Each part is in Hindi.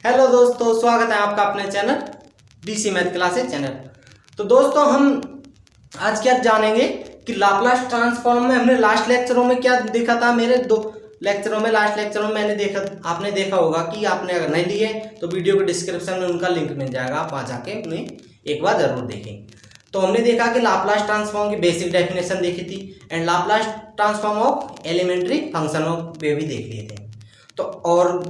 हेलो दोस्तों, स्वागत है आपका अपने channel DC math classes channel. तो दोस्तों हम आज क्या जानेंगे कि लाप्लास ट्रांसफॉर्म में हमने लास्ट लेक्चरों में क्या देखा था। मेरे दो लेक्चरों में लास्ट लेक्चरों में मैंने देखा, आपने देखा होगा कि आपने अगर नहीं लिए तो वीडियो के डिस्क्रिप्शन में उनका लिंक मिल जाएगा, आप वहाँ जाके उन्हें एक बार जरूर देखें। तो हमने देखा कि लाप्लास ट्रांसफॉर्म की बेसिक डेफिनेशन देखी थी and Laplace transform of elementary function of वे भी देख लिए थे। तो और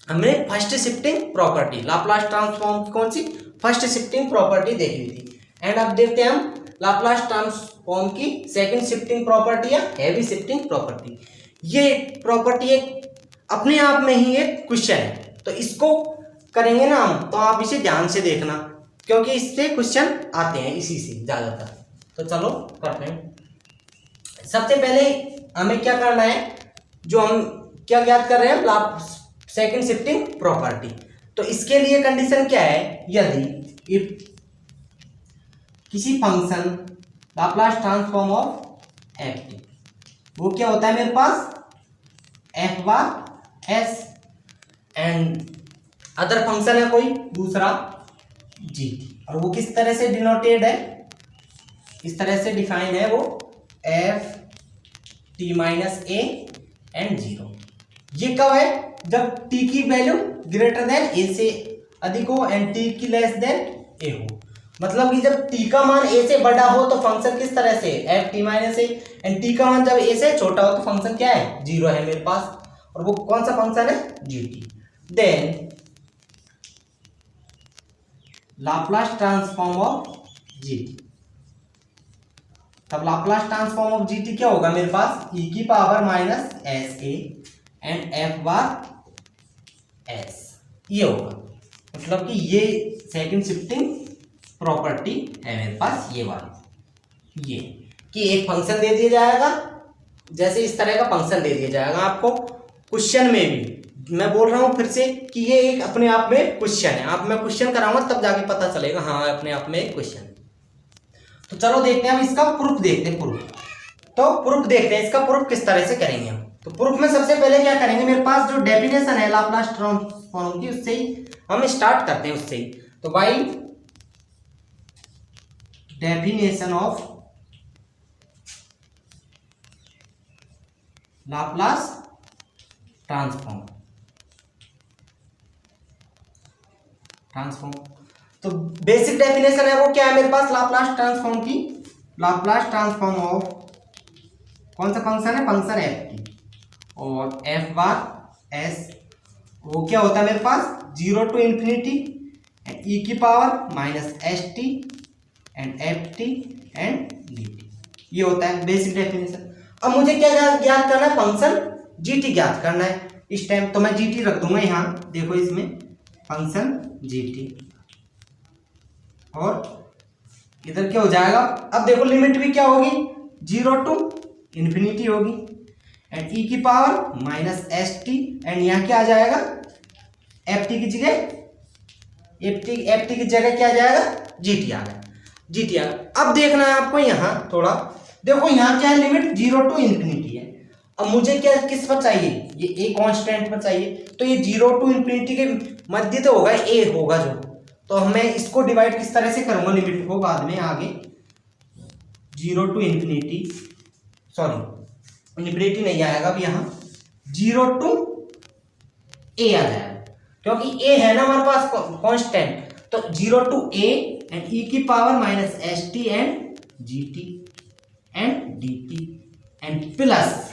हमने first shifting property Laplace transform की कौन सी फर्स्ट शिफ्टिंग प्रॉपर्टी देखी थी। एंड अब देखते हैं हम लाप्लास ट्रांसफॉर्म की सेकंड शिफ्टिंग प्रॉपर्टी या हैवी शिफ्टिंग प्रॉपर्टी। ये प्रॉपर्टी एक अपने आप में ही एक क्वेश्चन है, तो इसको करेंगे ना हम, तो आप इसे ध्यान से देखना क्योंकि इससे क्वेश्चन आते हैं इसी से ज्यादातर। तो चलो करते हैं। सबसे पहले हमें क्या करना है, जो हम क्या ज्ञात कर रहे हैं सेकंड शिफ्टिंग प्रॉपर्टी। तो इसके लिए कंडीशन क्या है, यदि इफ किसी function Laplace transform of f t, वो क्या होता है मेरे पास f bar s and other function है कोई दूसरा जी टी, और वो किस तरह से डिनोटेड है, इस तरह से डिफाइन है वो F T minus A and zero. ये कब है, जब t की वैल्यू ग्रेटर देन a से अधिक हो एंड t की लेस देन a हो। मतलब कि जब t का मान a से बड़ा हो तो फंक्शन किस तरह से F T minus A and t का मान जब a से छोटा हो तो फंक्शन क्या है, जीरो है मेरे पास, और वो कौन सा फंक्शन है g t. Then Laplace transform of g t, तब Laplace transform of g t क्या होगा मेरे पास e की power minus s a and f bar s, ये होगा। मतलब कि ये सेकंड शिफ्टिंग प्रॉपर्टी है मेरे पास, ये वाली, ये कि एक फंक्शन दे दिया जाएगा, जैसे इस तरह का फंक्शन दे दिया जाएगा आपको क्वेश्चन में भी। मैं बोल रहा हूं फिर से कि ये एक अपने आप में क्वेश्चन है, आप मैं क्वेश्चन कराऊंगा तब जाके पता चलेगा हाँ अपने आप में एक क्वेश्चन है। तो चलो देखते हैं, अब इसका प्रूफ देखते हैं। प्रूफ देखते हैं, इसका प्रूफ किस तरह से करेंगे हम। तो प्रूफ में सबसे पहले क्या करेंगे, मेरे पास जो डेफिनेशन है लाप्लास ट्रांसफॉर्म की उससे ही हम स्टार्ट करते हैं, उससे ही। तो by definition of Laplace transform तो बेसिक डेफिनेशन है वो क्या है मेरे पास लाप्लास ट्रांसफॉर्म की, लाप्लास ट्रांसफॉर्म ऑफ कौन सा फंक्शन है, फंक्शन एफ टी और एफ बार एस, वो क्या होता है मेरे पास zero to infinity and e की power minus s T and F t and d T, ये होता है बेसिक डेफिनेशन। अब मुझे क्या ज्ञात करना है, फंक्शन जी टी ज्ञात करना है इस टाइम, तो मैं जी टी रख दूंगा यहाँ, देखो इसमें फंक्शन जी टी, और इधर क्या हो जाएगा, अब देखो लिमिट भी क्या होगी, जीरो टू इंफिनिटी होगी एंड ई की power minus s T and यहाँ क्या आ जाएगा एफ टी की जगह एफ टी की जगह क्या आ जाएगा जी टी आ गया, जी टी आ गया। अब देखना है आपको यहाँ थोड़ा, देखो यहाँ क्या है, लिमिट जीरो टू इंफिनिटी है। अब मुझे क्या किस पर चाहिए, ये ए कांस्टेंट पर चाहिए, तो ये जीरो टू इंफिनिटी के मध्य तो होगा ए होगा जो, तो मैं इसको डिवाइड किस तरह से करूंगा, लिमिट को बाद में आगे zero to infinity, sorry infinity नहीं आएगा, अब यहाँ जीरो टू ए आ जाएगा क्योंकि ए है ना हमारे पास कांस्टेंट, तो zero to A and e की power minus s T and G T and d T and plus,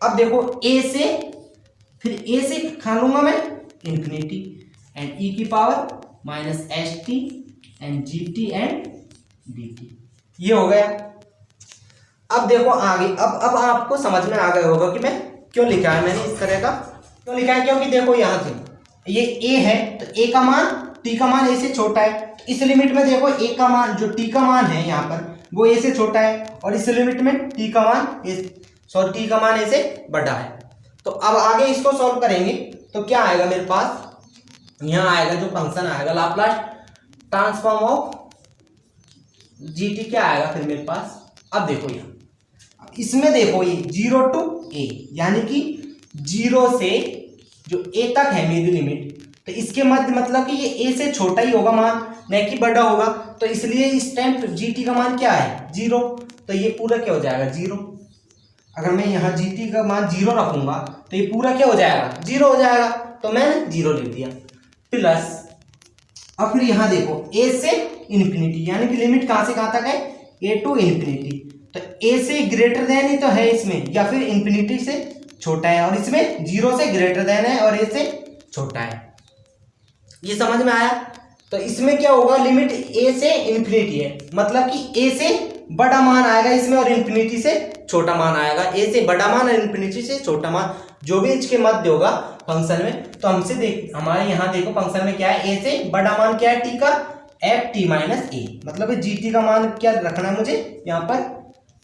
अब देखो ए से फिर ए से खा लूंगा मैं इंफिनिटी एंड ई की power minus s T and G T and d T, ये हो गया। अब देखो आगे, अब आपको समझ में आ गया होगा कि मैं क्यों लिखा है, मैंने इस तरह का क्यों लिखा है, क्योंकि देखो यहाँ से ये ए है तो ए का मान टी का मान ए से छोटा है, तो इस लिमिट में देखो ए का मान जो टी का मान है यहाँ पर वो ए से छोटा है, और इस लिमिट में टी का मान टी का मान ए से बड़ा है। तो अब आगे इसको सॉल्व करेंगे तो क्या आएगा मेरे पास, यहाँ आएगा जो फंक्शन आएगा Laplace transform of g t, क्या आएगा फिर मेरे पास, अब देखो यहाँ इसमें देखो ये जीरो टू ए यानी कि जीरो से जो ए तक है मेरी लिमिट, तो इसके मध्य मतलब कि ये ए से छोटा ही होगा मान, न कि बड़ा होगा, तो इसलिए इस टाइम जीटी का मान क्या है 0, तो ये पूरा क्या हो जाएगा 0। अगर मैं यहाँ जीटी का मान 0 रखूंगा तो ये पूरा क्या हो जाएगा 0 हो जाएगा, तो मैंने 0 लिख दिया प्लस। अब फिर यहाँ देखो ए से इन्फिनिटी, यानी कि लिमिट कहाँ से कहाँ तक है ए टू इन्फिनिटी, तो ए से ग्रेटर देन ही तो है इसमें, या फिर इन्फिनिटी से छोटा है, और इसमें 0 से ग्रेटर देन है और ए से छोटा है। ये समझ में आया। तो इसमें क्या होगा लिमिट ए से इन्फिनिटी है, मतलब कि ए से बड़ा मान आएगा इसमें और इन्फिनिटी से छोटा मान आएगा। ए से बड़ा मान और इन्फिनिटी से छोटा मान जो भी इसके मध्य होगा फंक्शन में। तो हमसे देख हमारे यहाँ देखो फंक्शन में क्या है, ए से बड़ा मान क्या है टी का एफ टी माइनस ए, मतलब जी टी का मान क्या रखना है मुझे यहाँ पर,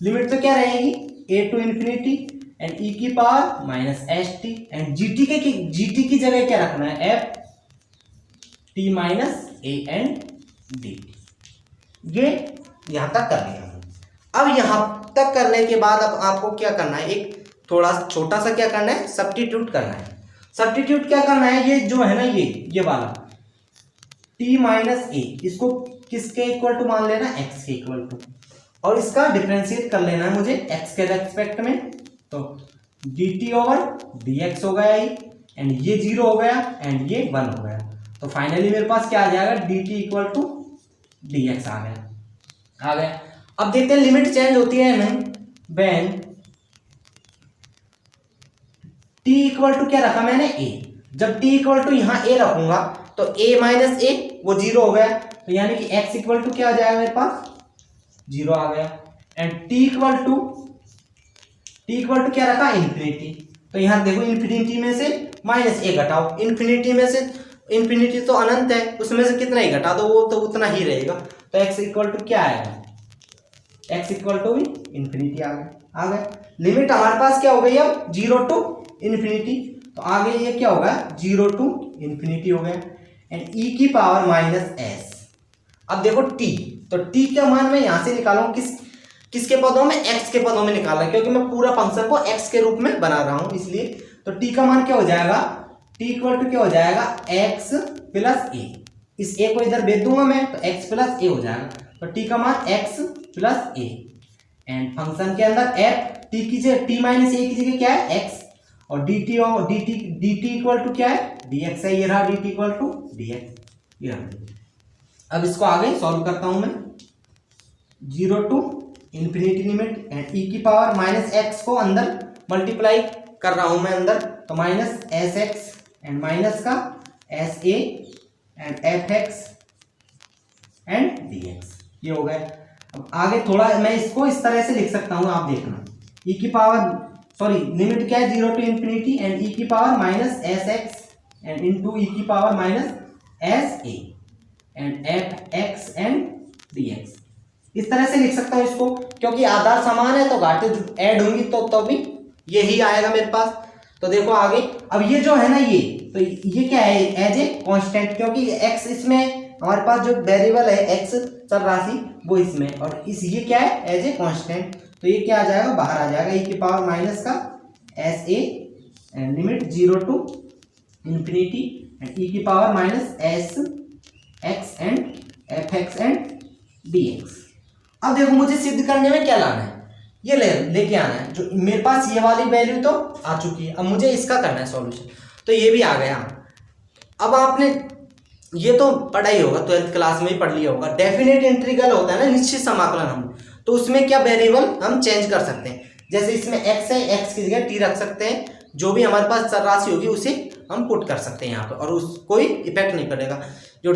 लिमिट तो क्या रहेगी ए टू इन्फिनिटी एंड ई की power minus H T, and G T की जगह क्या रखना है F T minus A and D. ये यहां तक कर लिया हमने। अब यहां तक करने के बाद अब आपको क्या करना है, एक थोड़ा छोटा सा क्या करना है सब्स्टिट्यूट करना है। सब्स्टिट्यूट क्या करना है, ये जो है ना ये वाला टी माइनस ए, इसको किसके इक्वल टू मान लेना एक्स के इक्वल टू, और इसका डिफरेंशिएट कर लेना है मुझे एक्स के रेस्पेक्ट में। तो D T over D x हो गया ये, एंड ये 0 हो गया एंड ये 1 हो गया। तो फाइनली मेरे पास क्या आ जाएगा d t equal to d x आ गया। अब देखते हैं लिमिट चेंज होती है नहीं, व्हेन टी इक्वल टू क्या रखा मैंने ए, जब टी इक्वल टू यहाँ ए रखूंगा तो ए माइनस ए वो 0 हो गया, तो यानी कि एक्स इक्वल टू क्या आ जाएगा मेरे पास 0 आ गया, एंड टी इक्वल टू क्या रखा इन्फिनिटी, तो यहाँ देखो इन्फिनिटी में से माइनस ए घटाओ, इन्फिनिटी में से इन्फिनिटी तो अनंत है उसमें से कितना ही घटा दो वो तो उतना ही रहेगा, तो एक्स इक्वल टू क्या आएगा एक्स इक्वल टू भी इन्फिनिटी आ गया। लिमिट हमारे पास क्या हो गई अब 0 टू इन्फिनिटी, तो आगे ये क्या होगा 0 टू इन्फिनिटी हो गया, एंड ई की पावर माइनस एस। अब देखो टी, तो टी का मान मैं यहां से निकालूं किसके पदों में एक्स के पदों में निकाला, क्योंकि मैं पूरा फंक्शन को एक्स के रूप में बना रहा हूं इसलिए। तो टी का मान क्या हो जाएगा टी इक्वल टू क्या हो जाएगा एक्स प्लस ए, इस ए को इधर भेज दूंगा मैं तो एक्स प्लस ए हो जाएगा, तो टी का मान x plus A, and function के अंदर एफ टी की जगह टी माइनस ए की जगह क्या है एक्स, और डी टी इक्वल टू क्या है डी एक्स है, ये रहा d t equal to d x, ये रहा। अब इसको आगे सॉल्व करता हूं मैं, 0 to infinity limit and e की पावर माइनस एक्स को अंदर मल्टीप्लाई कर रहा हूं मैं अंदर, तो minus s x and minus का s a and f x and d x, ये हो गया। अब आगे थोड़ा मैं इसको इस तरह से लिख सकता हूं, आप देखना ई की पावर लिमिट क्या है 0 टू इन्फिनिटी एंड ई की power minus s x and into e की power minus s a and f x and d x, इस तरह से लिख सकता हूं इसको, क्योंकि आधार समान है तो घाटे ऐड होंगी तो भी यही आएगा मेरे पास। तो देखो आगे, अब ये जो है ना तो ये क्या है एज ए कांस्टेंट, क्योंकि x इसमें हमारे पास जो वेरिएबल है x चर राशि वो इसमें, और इस ये क्या है एज ए कांस्टेंट, तो ये क्या आ जाएगा बाहर आ जाएगा, e की पावर माइनस का s a and limit 0 to infinity and e की power minus s x and f x and d x. अब देखो मुझे सिद्ध करने में क्या लाना है, ये लेके आना है, जो मेरे पास ये वाली वैल्यू तो आ चुकी है, अब मुझे इसका करना है सॉल्यूशन, तो ये भी आ गया। अब आपने ये तो पढ़ा ही होगा, 12th क्लास में ही पढ़ लिया होगा, डेफिनेट इंटीग्रल होता है ना निश्चित समाकलन, हम तो उसमें क्या वेरिएबल हम चेंज कर सकते हैं, जैसे इसमें x है x की जगह t रख सकते हैं, जो भी हमारे पास चर राशि होगी उसे हम पुट कर सकते हैं यहाँ पर, और उस कोई इफेक्ट नहीं पड़ेगा, जो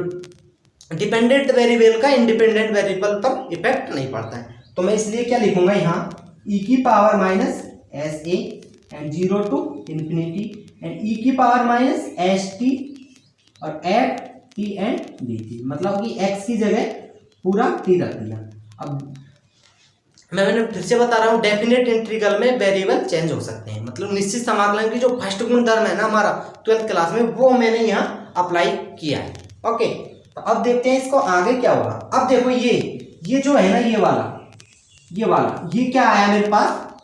डिपेंडेंट वेरिएबल का इंडिपेंडेंट वेरिएबल पर इफेक्ट नहीं पड़ता है। तो मैं इसलिए क्या लिखूंगा यहाँ e की power minus s a and 0 to infinity and e की पावर माइनस एस टी और f t and d t, मतलब कि x की जगह पूरा t रख दिया। अब मैंने फिर से बता रहा हूँ, डेफिनेट इंटीग्रल में वेरिएबल चेंज हो सकते हैं, मतलब निश्चित समाकलन की जो फर्स्ट गुणधर्म है ना हमारा 12th क्लास में, वो मैंने यहाँ अप्लाई किया है। ओके, तो अब देखते हैं इसको आगे क्या होगा। अब देखो ये जो है ना ये वाला ये क्या आया मेरे पास,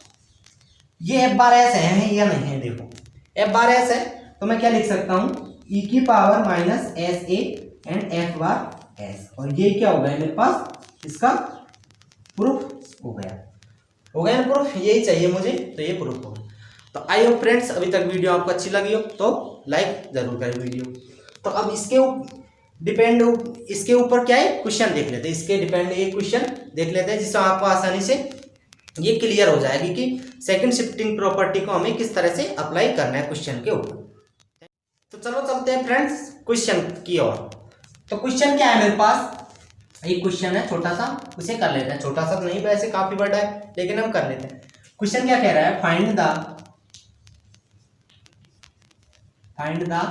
ये एफ बार एस है या नहीं है, देखो एफ बार एस है, तो मैं क्या लिख सकता हूँ ई की power minus s a and f bar S, और ये क्या हो गया मेरे पास, इसका प्रूफ हो गया ना प्रूफ, यही चाहिए मुझे, तो ये प्रूफ हो गया। तो आई होप फ्रेंड्स अभी तक वीडियो आपको अच्छी लगी हो तो लाइक जरूर करें वीडियो। तो अब इसके ऊपर क्या है, क्वेश्चन देख लेते हैं, इसके डिपेंड ये क्वेश्चन देख लेते हैं, जिससे आपको आसानी से ये क्लियर हो जाएगी कि सेकंड शिफ्टिंग प्रॉपर्टी को हमें किस तरह से अप्लाई करना है क्वेश्चन के ऊपर। तो चलो चलते हैं फ्रेंड्स क्वेश्चन की ओर। तो क्वेश्चन क्या है मेरे पास, एक क्वेश्चन है छोटा सा, उसे कर लेते हैं, छोटा सा नहीं वैसे काफी बड़ा है लेकिन हम कर लेते हैं। क्वेश्चन क्या कह रहा है, find the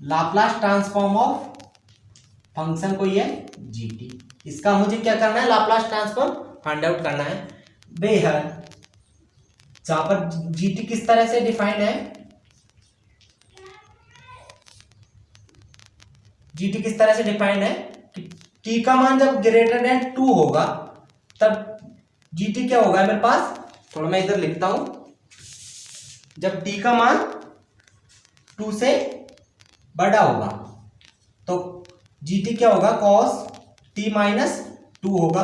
Laplace transform of function कोई है जीटी, इसका मुझे क्या करना है, लाप्लास ट्रांसफॉर्म फाइंड आउट करना है। बेहद जहां पर जीटी किस तरह से डिफाइंड है, जीटी किस तरह से डिफाइंड है कि टी का मान जब ग्रेटर देन 2 होगा तब जीटी क्या होगा मेरे पास, थोड़ा मैं इधर लिखता हूं, जब टी का मान 2 से बड़ा होगा तो जीटी क्या होगा, कॉस टी माइनस 2 होगा,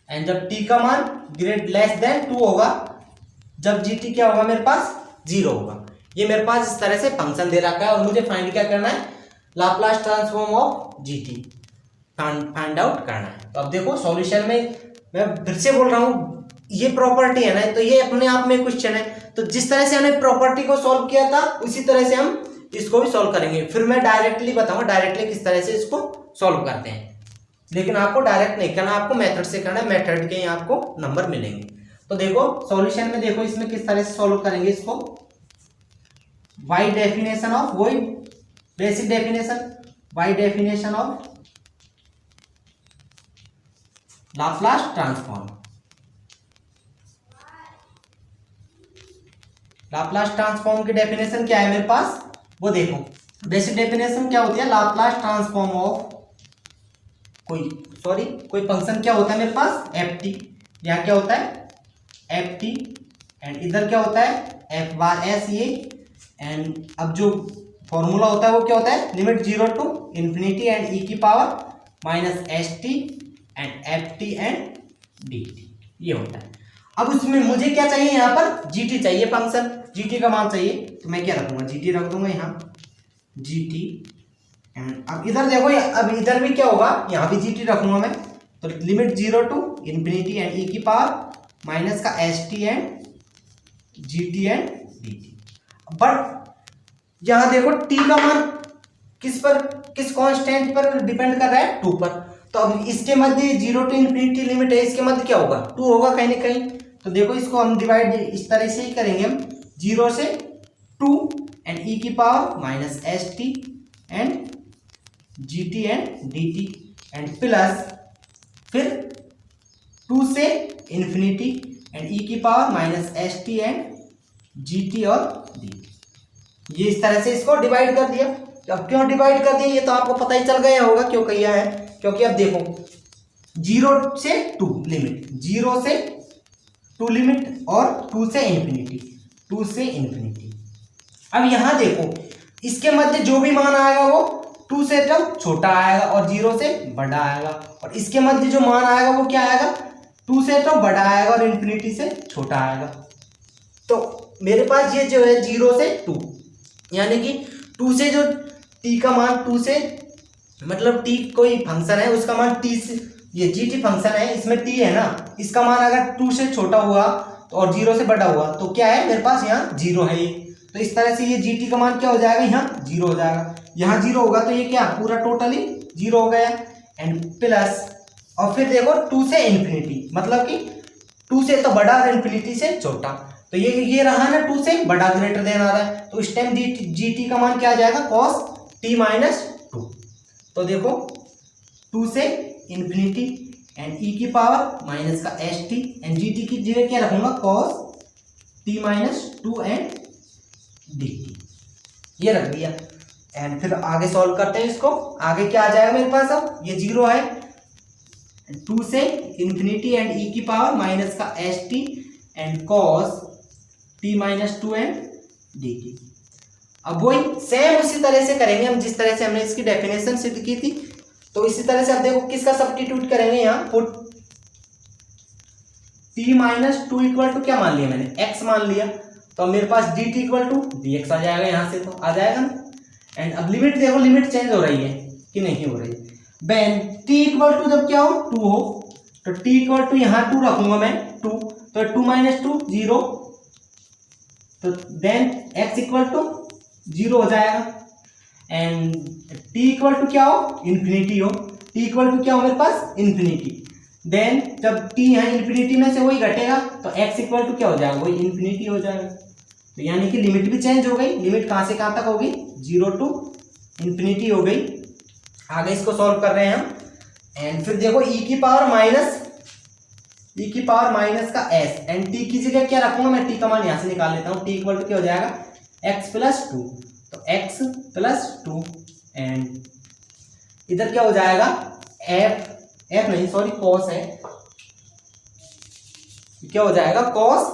एंड जब टी का मान लेस देन 2 होगा जब जीटी क्या होगा मेरे पास 0 होगा। ये मेरे पास इस तरह से फंक्शन दे रखा है और मुझे फाइंड क्या करना है, Laplace transform of GT find out करना है। तो अब देखो सॉल्यूशन में मैं फिर से बोल रहा हूँ, ये प्रॉपर्टी है ना, तो ये अपने आप में क्वेश्चन है, तो जिस तरह से हमने प्रॉपर्टी को सॉल्व किया था उसी तरह से हम इसको भी सॉल्व करेंगे। फिर मैं डायरेक्टली बताऊंगा डायरेक्टली किस तरह से इसको सॉल्व करते हैं, लेकिन आपको डायरेक्ट नहीं करना, आपको मेथड से करना है, मेथड के ही आपको नंबर मिलेंगे। तो देखो सॉल्यूशन में देखो इसमें किस तरह से सॉल्व करेंगे इसको, वाई डेफिनेशन ऑफ, वही basic definition, by definition of Laplace transform, Laplace transform की डेफिनेशन क्या है मेरे पास, वो देखो बेसिक डेफिनेशन क्या होती है, लाप्लास ट्रांसफॉर्म ऑफ कोई फंक्शन क्या होता है मेरे पास, एफ टी, यहाँ क्या होता है एफ टी, एंड इधर क्या होता है एफ बार एस ये, एंड अब जो फॉर्मूला होता है वो क्या होता है, limit 0 to infinity and e की power minus s T and F t and d T, ये होता है। अब उसमें मुझे क्या चाहिए, यहाँ पर जीटी चाहिए, फंक्शन जीटी का मान चाहिए, तो मैं क्या रखूंगा, जीटी रख दूंगा यहाँ, जीटी, एंड अब इधर देखो, अब इधर भी क्या होगा, यहाँ भी जीटी रखूंगा मैं, तो limit 0 to infinity and e की पावर माइनस का S T and GT and D. But यहाँ देखो टी का मान किस पर, किस कांस्टेंट पर डिपेंड कर रहा है, 2 पर, तो अब इसके मध्य 0 टू इन्फिनिटी लिमिट है, इसके मध्य क्या होगा 2 होगा कहीं ना कहीं, तो देखो इसको हम डिवाइड इस तरह से ही करेंगे, हम 0 से 2 एंड ई की power minus s T and G T and d T and plus फिर 2 से इन्फिनिटी एंड ई की power minus s T and G T और डी टी। ये इस तरह से इसको डिवाइड कर दिया। अब क्यों डिवाइड कर दिया ये तो आपको पता ही चल गया होगा क्यों किया है, क्योंकि अब देखो 0 से 2 लिमिट, 0 से 2 लिमिट और 2 से इन्फिनिटी, 2 से इन्फिनिटी। अब यहाँ देखो इसके मध्य जो भी मान आएगा वो 2 से तो छोटा आएगा और 0 से बड़ा आएगा, और इसके मध्य जो मान आएगा वो क्या आएगा 2 से तो बड़ा आएगा और इन्फिनिटी से छोटा आएगा। तो मेरे पास ये जो है 0 से 2 यानी कि 2 से जो t का मान 2 से मतलब t कोई फंक्शन है उसका मान t से, ये gt फंक्शन है इसमें t है ना, इसका मान अगर 2 से छोटा हुआ तो और 0 से बड़ा हुआ तो क्या है मेरे पास यहाँ 0 है ये, तो इस तरह से ये gt का मान क्या हो जाएगा यहाँ 0 हो जाएगा, यहाँ 0 होगा तो ये क्या पूरा टोटली 0 हो गया एंड प्लस, और फिर देखो 2 से इन्फिनिटी मतलब कि 2 से तो बड़ा और इन्फिनिटी से छोटा, तो ये रहा ना 2 से बड़ा ग्रेटर देन आ रहा है, तो इस टाइम gt का मान क्या आ जाएगा cos t माइनस 2। तो देखो 2 से इन्फिनिटी एंड e की पावर माइनस का S T and G T की जगह क्या रखूंगा cos t minus 2 and d T, ये रख दिया। एंड फिर आगे सॉल्व करते हैं इसको, आगे क्या आ जाएगा मेरे पास, अब ये 0 है 2 से इन्फिनिटी एंड e की पावर माइनस का S T and cos t minus 2 and d T. अब वही सेम उसी तरह से करेंगे हम जिस तरह से हमने इसकी डेफिनेशन सिद्ध की थी। तो इसी तरह से अब देखो किसका सब्स्टिट्यूट करेंगे यहाँ, put t minus two equal to क्या मान लिया मैंने, x मान लिया। तो अब मेरे पास dt इक्वल टू dx आ जाएगा, यहाँ से तो आ जाएगा ना। एंड अब लिमिट देखो, लिमिट चेंज हो रही है कि नहीं हो रही। देन t इक्वल टू जब क्या हो 2 हो, तो t इक्वल टू यहाँ 2 रखूंगा मैं 2, तो 2 माइनस 2 0, तो देन x इक्वल टू 0 हो जाएगा। एंड t इक्वल टू क्या हो, इन्फिनिटी हो, t इक्वल टू क्या हो मेरे पास, इन्फिनिटी। देन जब t यहाँ इन्फिनिटी में से वही घटेगा तो x इक्वल टू क्या हो जाएगा, वही इन्फिनिटी हो जाएगा। तो यानी कि लिमिट भी चेंज हो गई, लिमिट कहाँ से कहाँ तक होगी, 0 टू इन्फिनिटी हो गई। आगे इसको सॉल्व कर रहे हैं हम। एंड फिर देखो e की पावर माइनस का s, एंड t की जगह क्या रखूंगा मैं, t का मान यहाँ से निकाल लेता हूँ। t इक्वल टू क्या हो जाएगा, x प्लस 2, तो x प्लस 2, एंड इधर क्या हो जाएगा, f नहीं सॉरी cos है, क्या हो जाएगा cos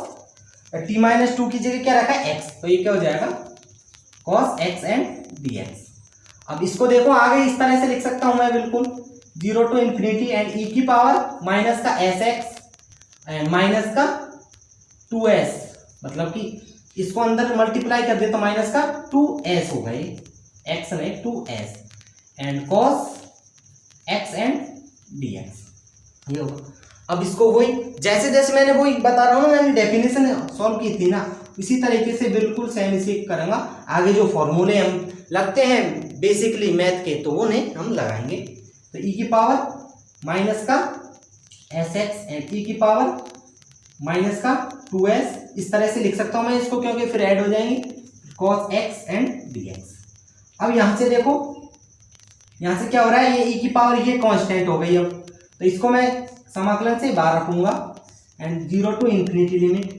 t माइनस 2 की जगह क्या रखा है, x, तो ये क्या हो जाएगा cos x एंड dx। अब इसको देखो आगे इस तरह से लिख सकता हूं मैं बिल्कुल, 0 टू इन्फिनिटी एंड e की पावर माइनस का sx एंड माइनस का 2s, मतलब कि इसको अंदर मल्टीप्लाई कर दे तो माइनस का 2s हो गई, x नहीं 2s, and cos x and dx ये होगा। अब इसको वही जैसे जैसे मैंने वही बता रहा हूँ ना, मैंने डेफिनेशन सॉल्व की थी ना, इसी तरीके से बिल्कुल सेम इसी करूँगा। आगे जो फॉर्मूले हम लगते हैं बेसिकली मैथ के, तो वो नहीं हम लगाएंगे। तो e की पावर माइनस का sx एंड e की पावर माइनस का 2s, इस तरह से लिख सकता हूँ मैं इसको, क्योंकि फिर ऐड हो जाएंगे cos x एंड dx। अब यहाँ से देखो, यहाँ से क्या हो रहा है, ये e की पावर ये कांस्टेंट हो गई। अब तो इसको मैं समाकलन से बाहर रखूंगा and 0 to infinity limit,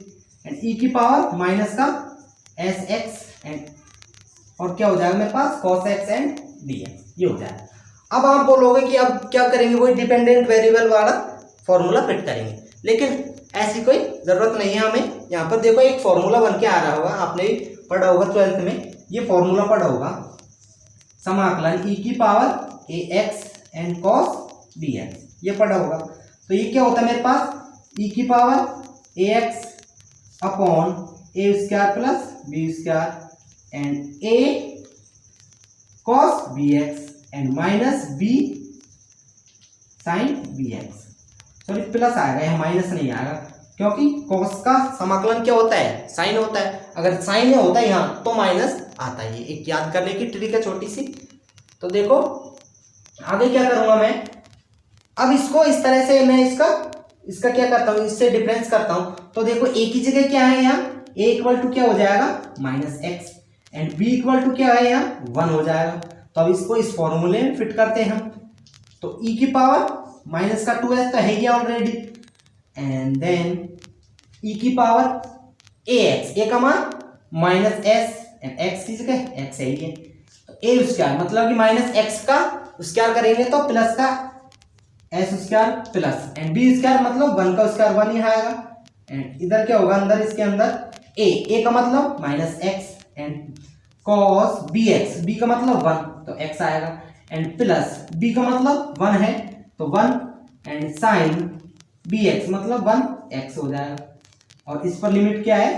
and e की पावर माइनस का sx एंड और क्या हो जाएगा मेरे पास cos x एंड dx, ये हो जाएगा। अब आप बोलोगे कि अब क्या करेंगे, कोई डिपेंडेंट वेरिएबल वाला फॉर्मूला फिट करेंगे, लेकिन ऐसी कोई जरूरत नहीं है हमें। यहाँ पर देखो एक फॉर्मूला बन के आ रहा होगा, आपने पढ़ा होगा 12th में, ये फॉर्मूला पढ़ा होगा, समाकलन e की power ax and cos dx, ये पढ़ा होगा। तो ये क्या होता है मेरे पास, e की power ax upon a square plus b square and a cos bx and minus b sin bx, sorry plus आएगा, यहाँ माइनस नहीं आएगा, क्योंकि cos का समाकलन क्या होता है, साइन होता है। अगर साइन होता है यहाँ तो माइनस आता है। ये एक याद करने की ट्रिक है छोटी सी। तो देखो आगे क्या करूँगा मैं, अब इसको इस तरह से मैं इसका क्या करता हूँ, इससे डिफरेंस करता हूँ। तो देखो a की जगह क्या है, यहाँ a इक्वल टू क्या हो जाएगा minus x and b equal to क्या है, यहाँ 1 हो जाएगा। तो अब इसको इस फॉर्मूले में फिट करते हैं हम। तो e की पावर माइनस का 2s तो है ही ऑलरेडी, एंड देन e की पावर ax, a का मान माइनस s एंड x की जगह x है ही है, तो a स्क्वायर मतलब कि माइनस x का स्क्वायर करेंगे तो प्लस का s square plus and b square मतलब 1 का स्क्वायर 1 ही आएगा, एंड इधर क्या होगा अंदर, इसके अंदर a का मतलब minus x and cos bx, b का मतलब 1 तो x आएगा, एंड प्लस b का मतलब 1 है तो 1 एंड sin bx मतलब 1x हो जाएगा। और इस पर लिमिट क्या है,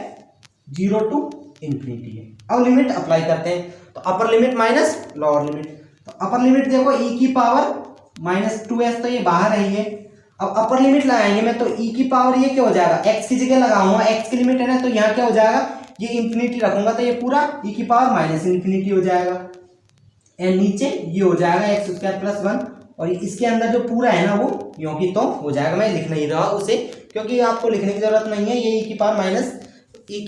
0 टू इन्फिनिटी है। अब लिमिट अप्लाई करते हैं, तो upper limit minus lower limit. तो अपर लिमिट देखो e की पावर माइनस 2s तो ये बाहर है ये। अब अपर लिमिट लगाएंगे मैं, तो e की पावर ये क्या हो जाएगा, x की जगह लगाऊंगा, x की लिमिट है ना, तो यहाँ क्या हो जाएगा, ये इन्फिनिटी रखूंगा तो ये पूरा e की पावर माइनस इन्फिनिटी हो जाएगा, एंड नीचे ये हो जाएगा एक्स स्क्वायर प्लस 1, और इसके अंदर जो पूरा है ना वो यों की तो हो जाएगा। मैं लिख नहीं रहा उसे, क्योंकि आपको लिखने की जरूरत नहीं है, ये e की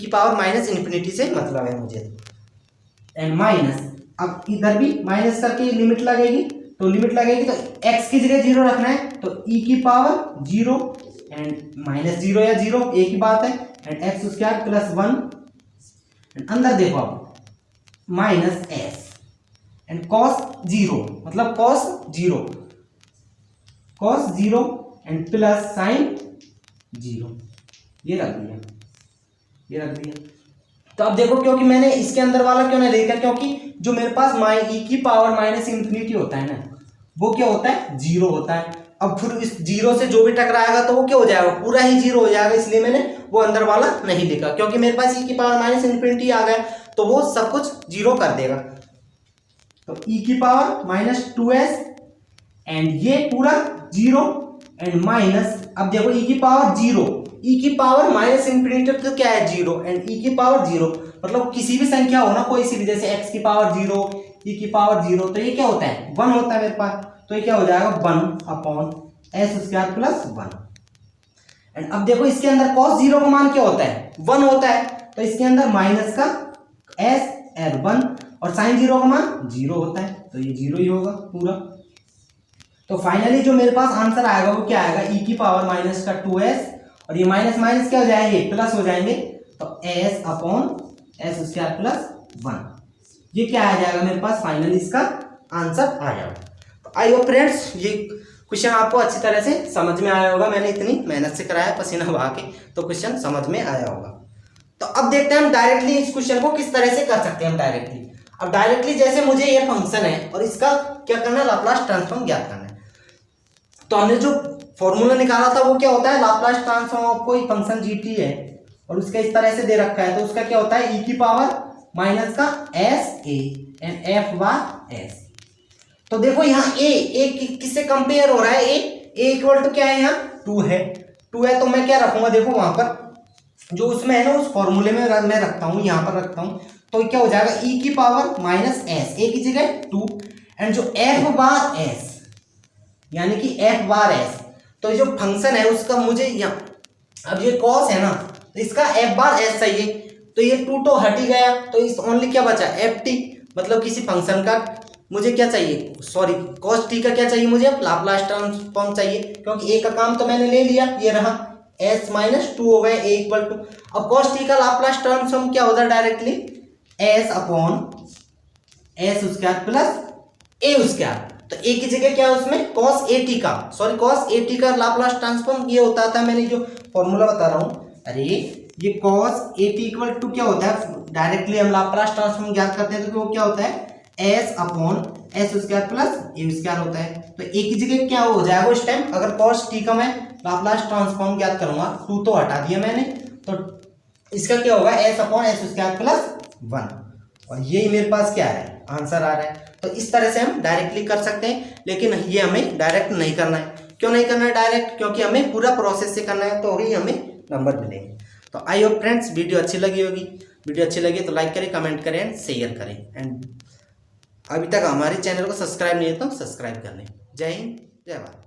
पावर माइनस इन्फिनिटी से मतलब है मुझे, एंड माइनस। अब इधर भी माइनस करके लिमिट लगेगी, तो लिमिट लगेगी तो x की जगह 0 रखना है, तो e की पावर 0 एंड माइनस 0 या 0 एक ही बात है, एंड एक्स स्क्वायर प्लस 1 अंदर देखो आप माइनस s एंड cos 0 मतलब cos 0 एंड प्लस sin 0, ये रख दिया। तो अब देखो, क्योंकि मैंने इसके अंदर वाला क्यों नहीं देखा, क्योंकि जो मेरे पास ई की पावर माइनस इंफिनिटी होता है ना, वो क्या होता है, जीरो होता है। अब फिर इस जीरो से जो भी टकराएगा तो वो क्या हो जाएगा, पूरा ही जीरो हो जाएगा, इसलिए मैंने वो अंदर वाला नहीं लिखा, क्योंकि मेरे पास ई की पावर माइनस इंफिनिटी आ गया तो वो सब कुछ जीरो कर देगा। तो ई की पावर माइनस 2s एंड ये पूरा जीरो एंड माइनस, अब देखो ई की पावर जीरो, ई की पावर माइनस इंफिनिटी तो क्या है, जीरो, एंड ई की पावर जीरो, मतलब किसी भी संख्या हो ना, कोई सी भी, जैसे x की पावर जीरो, ई की पावर जीरो, तो ये क्या होता है, 1 होता है मेरे पास, तो ये क्या हो जाएगा 1/s² प्लस 1। एंड अब देखो इसके अंदर cos जीरो का मान क्या होता है, 1 होता है, तो इसके अंदर माइनस का s और 1, और साइन जीरो का मान जीरो होता है, तो ये जीरो ही होगा पूरा। तो फाइनली जो मेरे पास आंसर आएगा वो क्या आएगा, ई की पावर माइनस का 2s, और ये माइनस माइनस क्या हो जाएंगे, प्लस हो जाएंगे, तो s/s² प्लस 1, ये क्या आ जाएगा मेरे पास, फाइनली इसका आंसर आ जाएगा। तो आई होप फ्रेंड्स ये क्वेश्चन आपको अच्छी तरह से समझ में आया होगा, मैंने इतनी मेहनत से कराया पसीना बहा के, तो क्वेश्चन समझ में आया होगा। तो अब देखते हैं हम डायरेक्टली इस क्वेश्चन को किस तरह से कर सकते हैं हम डायरेक्टली। अब डायरेक्टली जैसे मुझे ये फंक्शन है और इसका क्या करना है, लाप्लास ट्रांसफॉर्म ज्ञात करना है। तो हमने जो फॉर्मूला निकाला था वो क्या होता है, लाप्लास ट्रांसफॉर्म ऑफ कोई फंक्शन जीटी है और उसका इस तरह से दे रखा है, तो उसका क्या होता है, ई की पावर माइनस का s a and f bar S. तो देखो यहाँ ए किससे कंपेयर हो रहा है, ए इक्वल टू क्या है, यहाँ 2 है, 2 है, तो मैं क्या रखूंगा, देखो वहां पर जो उसमें है ना, उस फॉर्मूले में मैं रखता हूँ, यहाँ पर रखता हूँ, तो क्या हो जाएगा, ई की पावर माइनस एस, ए की जगह 2, एंड जो एफ बार एस यानी कि एफ बार एस, तो ये जो फंक्शन है उसका मुझे यहाँ, अब ये कॉस है ना, तो इसका एफ बार एस चाहिए, तो ये 2 तो हट ही गया, तो इस ओनली क्या बचा, एफ टी, मतलब किसी फंक्शन का मुझे क्या चाहिए, सॉरी कॉस टी का क्या चाहिए, मुझे लाप्लास ट्रांसफॉर्म चाहिए, क्योंकि ए का काम तो मैंने ले लिया, ये रहा s माइनस 2 हो गए, ए इक्वल टू, अब कॉस टी का लाप्लास ट्रांसफॉर्म क्या होता है, डायरेक्टली s/s² प्लस a², तो ए की जगह क्या है उसमें, cos ए टी का, सॉरी cos ए टी का लाप्लास ट्रांसफॉर्म ये होता था, मैंने जो फॉर्मूला बता रहा हूँ, अरे ये cos a t equal to क्या होता है, डायरेक्टली हम लाप्लास ट्रांसफॉर्म ज्ञात करते हैं तो वो क्या होता है, s/s² प्लस a² होता है। तो ए की जगह क्या हो जाएगा उस टाइम, अगर cos टी का मैं लाप्लास ट्रांसफॉर्म ज्ञात करूंगा, 2 तो हटा दिया मैंने, तो इसका क्या होगा, s/s² प्लस 1, और यही मेरे पास क्या है, आंसर आ रहा है। तो इस तरह से हम डायरेक्टली कर सकते हैं, लेकिन ये हमें डायरेक्ट नहीं करना है। क्यों नहीं करना है डायरेक्ट, क्योंकि हमें पूरा प्रोसेस से करना है, तो ही हमें नंबर मिलेंगे। तो आई होप फ्रेंड्स वीडियो अच्छी लगी होगी, वीडियो अच्छी लगी तो लाइक करें, कमेंट करें एंड शेयर करें, एंड अभी तक हमारे चैनल को सब्सक्राइब नहीं है तो सब्सक्राइब कर लें। जय हिंद, जय भारत।